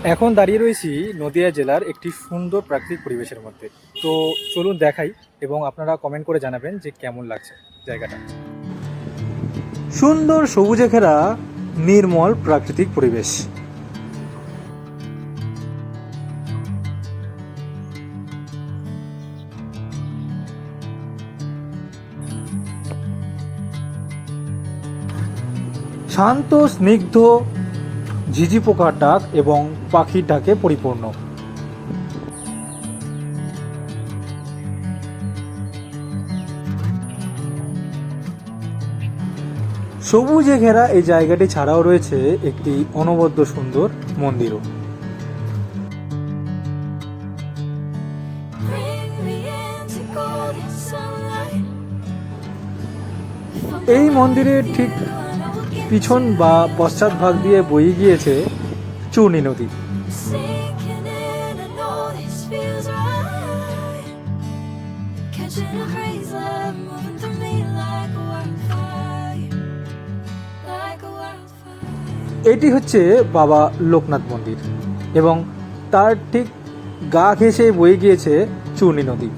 এখন দাঁড়িয়ে রয়েছি নদিয়া জেলার একটি সুন্দর প্রাকৃতিক পরিবেশের মধ্যে। তো চলুন দেখাই এবং আপনারা কমেন্ট করে জানাবেন যে কেমন লাগছে জায়গাটা। সুন্দর সবুজে ঘেরা নির্মল প্রাকৃতিক পরিবেশ। শান্ত স্নিগ্ধ ঝিঝি পোকার ডাক এবং পাখির ডাকে পরিপূর্ণ। সবুজে ঘেরা এই জায়গাটি ছাড়াও রয়েছে একটি অনবদ্য সুন্দর মন্দিরও। এই মন্দিরের ঠিক পিছন বা পশ্চাৎ ভাগ দিয়ে বয়ে গিয়েছে চূর্ণী নদী। এটি হচ্ছে বাবা লোকনাথ মন্দির এবং তার ঠিক গা ঘেঁষে বয়ে গিয়েছে চূর্ণী নদী।